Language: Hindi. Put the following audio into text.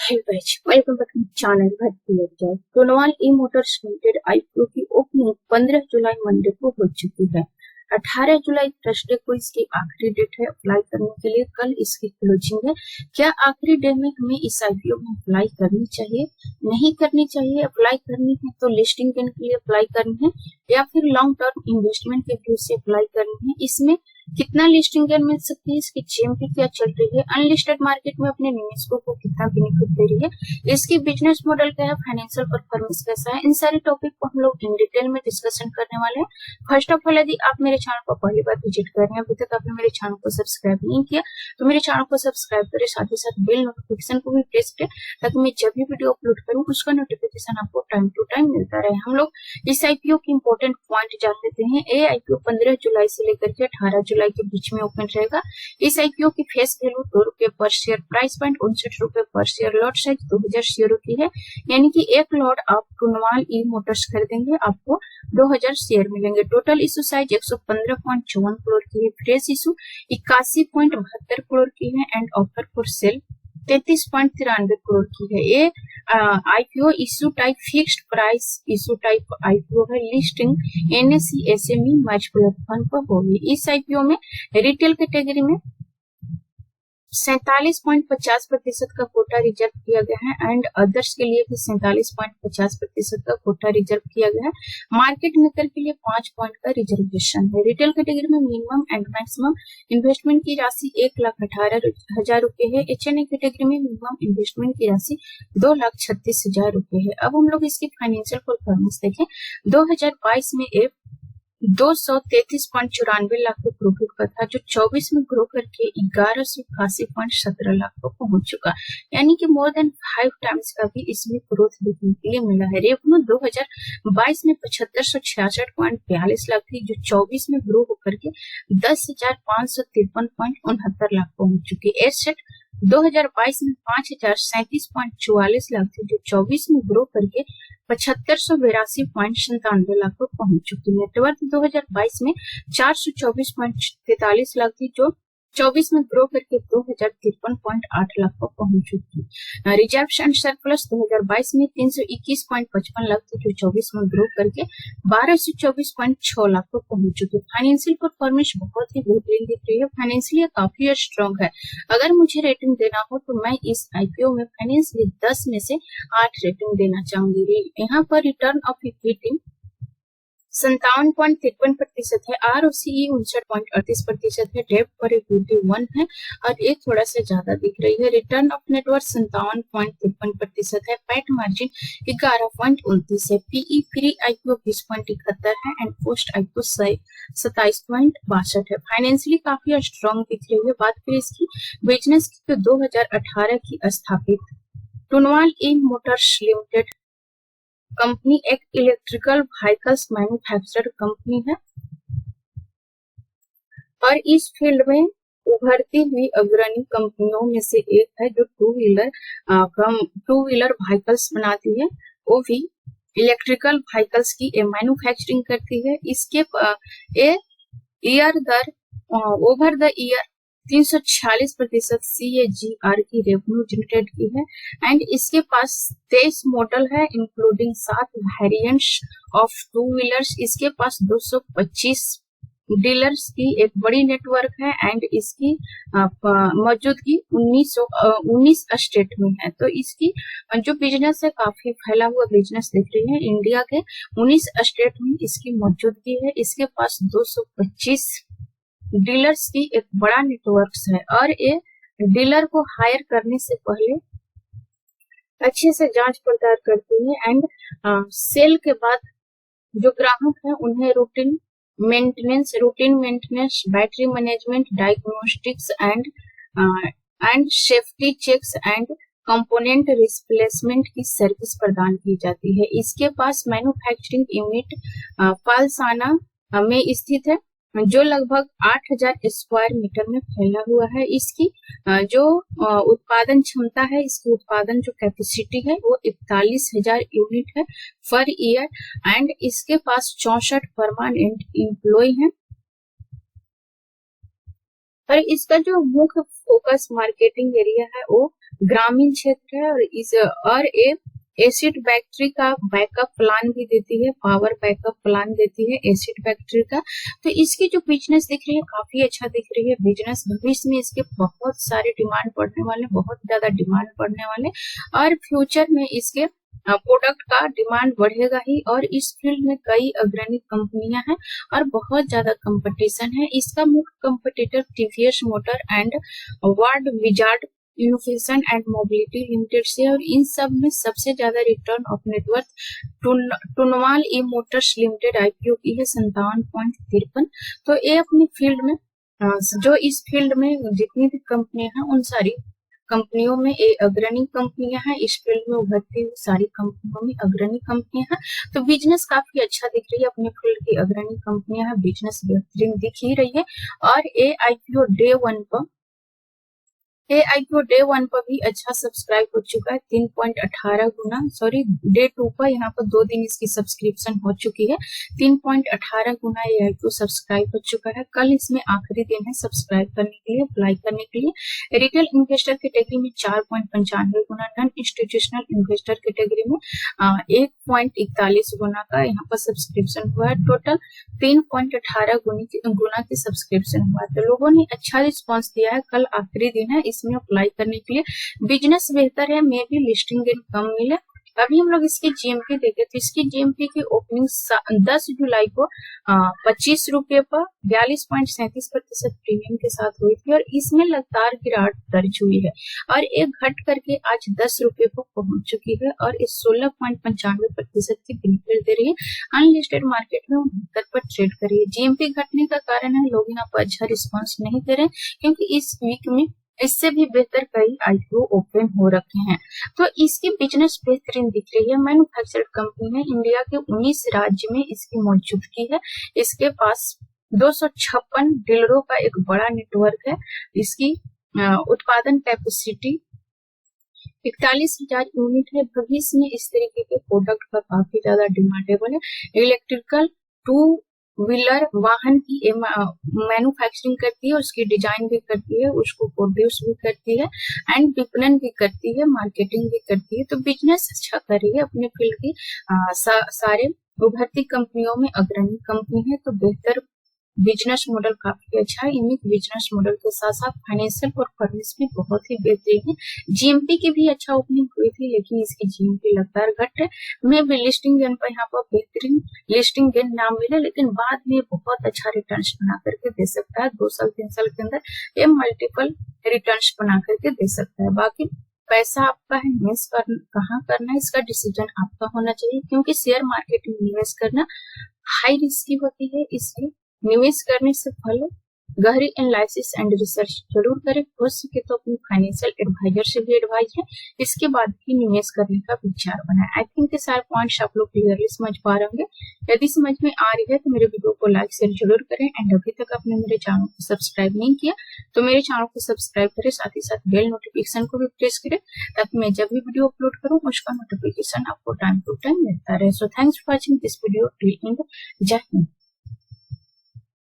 Hey guys, welcome back to my channel भक्ति अध्याय। टोनवाल ई मोटर्स लिमिटेड आईपीओ की ओपनिंग 15 जुलाई मंडे को हो चुकी है। 18 जुलाई थर्सडे को इसकी आखिरी डेट है अप्लाई करने के लिए। कल इसकी क्लोजिंग है। क्या आखिरी डे में हमें इस आईपीओ में अप्लाई करनी चाहिए, नहीं करनी चाहिए? अप्लाई करनी है तो लिस्टिंग गेन के लिए अप्लाई करनी है या फिर लॉन्ग टर्म इन्वेस्टमेंट के व्यू से अप्लाई करनी है? इसमें कितना लिस्टिंग गेन मिल सकती है? इसकी जीएमपी क्या चल रही है? अनलिस्टेड मार्केट में अपने निवेशकों को कितना बेनिफिट दे रही है? इसकी बिजनेस मॉडल क्या है? फाइनेंशियल परफॉर्मेंस कैसा है? इन सारे टॉपिक को हम लोग इन डिटेल में डिस्कशन करने वाले हैं। फर्स्ट ऑफ ऑल, यदि आप मेरे चैनल को पहली बार विजिट कर रहे हैं, अभी तक आपने मेरे चैनल को सब्सक्राइब नहीं किया तो मेरे चैनल को सब्सक्राइब करें, साथ ही साथ बेल नोटिफिकेशन को भी प्रेस करें ताकि मैं जब भी वीडियो अपलोड करूँ उसका नोटिफिकेशन आपको टाइम टू टाइम मिलता रहे। हम लोग इस आईपीओ की इंपॉर्टेंट पॉइंट जान लेते हैं। ये आईपीओ 15 जुलाई से लेकर के 18 जुलाई के बीच में ओपन रहेगा। इस आईपीओ की फेस वैल्यू 2 रुपए पर शेयर, प्राइस पॉइंट 59 रुपए पर शेयर, लॉट साइज 2000 शेयरों की है, यानी कि एक लॉट आप टोनवाल ई मोटर्स खरीदेंगे आपको 2000 शेयर मिलेंगे। टोटल इशू साइज 115.54 करोड़ की है। फ्रेश इशू 81.72 करोड़ की है and offer for sale 33.93 crore की है। ये IPO issue type fixed price issue type IPO है। Listing NSE SME emerge platform पर होगी। इस आईपीओ में रिटेल कैटेगरी में 47.50% का कोटा रिजर्व किया गया है एंड अदर्स के लिए भी 47.50% का कोटा रिजर्व किया गया है। मार्केट मेकर के लिए 5 पॉइंट का रिजर्वेशन है। रिटेल कैटेगरी में मिनिमम एंड मैक्सिमम इन्वेस्टमेंट की राशि 1,18,000 रुपए है। एचएनए कैटेगरी में मिनिमम इन्वेस्टमेंट की राशि 2,36,000 रुपए है। अब हम लोग इसकी फाइनेंशियल परफॉर्मेंस देखें। 2022 में 233.94 लाख को प्रॉफिट का था, जो 24 में ग्रो करके 1188.17 लाख को पहुंच चुका, यानी कि मोर देन 5 टाइम्स का भी इसमें ग्रोथ देखने के लिए मिला है। रेवेन्यू 2022 में 7566.42 लाख थी, जो 24 में ग्रो होकर के 10,553.69 लाख पहुंच चुकी। एसेट 2022 में 5,037.44 लाख थी, जो 24 में ग्रो करके 7,582.97 लाख को पहुंच चुकी। नेटवर्थ 2022 में 424.43 लाख थी, जो 24 में ग्रो करके 2,053.8 लाख को पहुंच चुकी। रिजर्व एंड सरप्लस 2022 में 321.55 लाख थी, जो 24 में ग्रो करके 1,224.6 लाख को पहुंच चुकी। फाइनेंशियल परफॉर्मेंस बहुत ही बेहतरीन दिख रही है। फाइनेंशियली काफी स्ट्रॉन्ग है। अगर मुझे रेटिंग देना हो तो मैं इस आईपीओ में फाइनेंशियली 10 में से 8 रेटिंग देना चाहूंगी। यहाँ पर रिटर्न ऑफ इक्विटी 57.53% है। आरओसीई 59.38% है। डेब्ट पर इक्विटी 1 है और ये थोड़ा सा ज्यादा दिख रही है। रिटर्न ऑफ नेटवर्थ 57.53% है। पैट मार्जिन 11.29 है। पीई प्री आईपीओ 20.71 है एंड पोस्ट आईपीओ 27.62 है। फाइनेंशियली काफी स्ट्रॉन्ग दिख रही है। बात करें इसकी बिजनेस की तो 2018 की स्थापित टोनवाल ई मोटर्स लिमिटेड कंपनी एक इलेक्ट्रिकल व्हीकल्स मैन्युफैक्चरर कंपनी है और इस फील्ड में उभरती हुई अग्रणी कंपनियों में से एक है, जो टू व्हीलर व्हीकल्स बनाती है, वो भी इलेक्ट्रिकल व्हीकल्स की मैन्युफैक्चरिंग करती है। इसके ओवर द ईयर 346% CAGR की रेवेन्यू जनरेट की है एंड इसके पास 23 मॉडल है, including 7 variants of two wheelers. इसके पास 225 डीलर्स की एक बड़ी नेटवर्क है एंड इसकी मौजूदगी 19 स्टेट में है। तो इसकी जो बिजनेस है काफी फैला हुआ बिजनेस दिख रही है। इंडिया के 19 स्टेट में इसकी मौजूदगी है। इसके पास 225 डीलर्स की एक बड़ा नेटवर्क है और ये डीलर को हायर करने से पहले अच्छे से जांच पड़ताल करती है एंड सेल के बाद जो ग्राहक है उन्हें routine maintenance, battery management, diagnostics and safety checks and component replacement की सर्विस प्रदान की जाती है। इसके पास मैन्युफैक्चरिंग यूनिट पालसाना में स्थित है, जो लगभग 8,000 स्क्वायर मीटर में फैला हुआ है। इसकी जो उत्पादन क्षमता है, इसकी उत्पादन जो कैपेसिटी है वो 41,000 यूनिट है पर ईयर एंड इसके पास 64 परमानेंट एम्प्लॉय हैं और इसका जो मुख्य फोकस मार्केटिंग एरिया है वो ग्रामीण क्षेत्र है, और ये एसिड बैटरी का बैकअप प्लान भी देती है, पावर बैकअप प्लान देती है एसिड बैटरी का। तो इसकी जो बिजनेस दिख रही है काफी अच्छा दिख रही है बिजनेस। भविष्य में इसके बहुत सारे डिमांड बढ़ने वाले, बहुत ज्यादा डिमांड बढ़ने वाले, और फ्यूचर में इसके प्रोडक्ट का डिमांड बढ़ेगा ही। और इस फील्ड में कई अग्रणी कंपनियां हैं और बहुत ज्यादा कंपटीशन है। इसका मुख्य competitor TVS motor and world wizard innovation and mobility limited से, और इन सब में सबसे ज्यादा return of net worth Tunwal E motors limited IPO की है 57.53। तो ये अपनी फील्ड में जो इस फील्ड में जितनी भी कंपनियां हैं उन सारी कंपनियों में ये अग्रणी कंपनियां हैं। इस फील्ड में उभरती हुई सारी कंपनियों में अग्रणी कंपनियां हैं। तो बिजनेस काफी अच्छा दिख रही है, अपने फील्ड की अग्रणी कंपनियां हैं, बिजनेस बेहतरीन दिख ही रही है। और ये आईपीओ डे वन पर भी अच्छा सब्सक्राइब हो चुका है, 3.18 गुना, सॉरी डे 2 पर यहाँ पर 2 दिन इसकी सब्सक्रिप्शन हो चुकी है, 3.18 गुना ये आईपीओ सब्सक्राइब हो चुका है। कल इसमें आखिरी दिन है सब्सक्राइब करने के लिए, अप्लाई करने के लिए। रिटेल इन्वेस्टर कैटेगरी में 4.95 गुना, नॉन इंस्टीट्यूशनल इन्वेस्टर कैटेगरी में 1.41 गुना का यहाँ पर सब्सक्रिप्शन हुआ है। टोटल 3.18 गुना की सब्सक्रिप्शन हुआ है। तो लोगों ने अच्छा रिस्पॉन्स दिया है। कल आखिरी दिन है इसमें अप्लाई करने के लिए। बिजनेस बेहतर है, मे भी लिस्टिंग दिन कम मिले। अभी हम लोग इसकी जीएमपी देखे तो इसकी जीएमपी की ओपनिंग 10 जुलाई को 25 रुपए पर 42.37% प्रीमियम के साथ हुई थी, और इसमें लगातार गिरावट दर्ज हुई है और एक घट करके आज 10 रुपए पर पहुंच चुकी है, और इस 16.95% की बिक्री दे रही है। अनलिस्टेड मार्केट में 69 पर ट्रेड कर रही है। जीएमपी घटने का कारण है लोग यहाँ पर अच्छा रिस्पॉन्स नहीं दे रहे, क्योंकि इस वीक में इससे भी बेहतर कई आईपीओ ओपन हो रखे हैं। तो इसकी बिजनेस बेहतरीन दिख रही है। मैन्युफैक्चर्ड कंपनी है, इंडिया के 19 राज्य में इसकी मौजूदगी है। इसके पास 256 डीलरों का एक बड़ा नेटवर्क है। इसकी उत्पादन कैपेसिटी 41,000 यूनिट है। भविष्य में इस तरीके के प्रोडक्ट का काफी ज्यादा डिमांडेबल है। इलेक्ट्रिकल 2 व्हीलर वाहन की मैन्युफैक्चरिंग करती है, उसकी डिजाइन भी करती है, उसको प्रोड्यूस भी करती है, एंड विपणन भी करती है, मार्केटिंग भी करती है। तो बिजनेस अच्छा कर रही है अपने फील्ड की। सारे उभरती कंपनियों में अग्रणी कंपनी है। तो बेहतर बिजनेस मॉडल काफी अच्छा है। यूनिक बिजनेस मॉडल के साथ साथ फाइनेंशियल परफॉर्मेंस भी बहुत ही बेहतरीन है। जीएमपी की भी अच्छा ओपनिंग हुई थी, लेकिन इसकी जीएमपी लगातार घट है। मैं भी लिस्टिंग गेन पर यहाँ पर बेहतरीन लिस्टिंग गेन ना मिले, लेकिन बाद में बहुत अच्छा रिटर्न्स बना करके दे सकता है। 2 साल 3 साल के अंदर ये मल्टीपल रिटर्न्स बना करके दे सकता है। बाकी पैसा आपका है, इन्वेस्ट कहाँ करना है इसका डिसीजन आपका होना चाहिए, क्योंकि शेयर मार्केट में इन्वेस्ट करना हाई रिस्की होती है। इसलिए निवेश करने से पहले गहरी एनालिसिस एंड रिसर्च जरूर करें। हो सके तो अपनी फाइनेंशियल एडवाइजर से भी एडवाइज है, इसके बाद ही निवेश करने का विचार बनाए। आई थिंक सारे पॉइंट्स आप लोग क्लियरली समझ पा रहे होंगे। यदि समझ में आ रही है तो मेरे वीडियो को लाइक शेयर जरूर करें, एंड अभी तक आपने मेरे चैनल को सब्सक्राइब नहीं किया तो मेरे चैनल को सब्सक्राइब करें, साथ ही साथ बेल नोटिफिकेशन को भी प्रेस करें, ताकि मैं जब भी वीडियो अपलोड करूँ उसका नोटिफिकेशन आपको टाइम टू टाइम मिलता रहे। So thanks for watching this video. जय हिंद।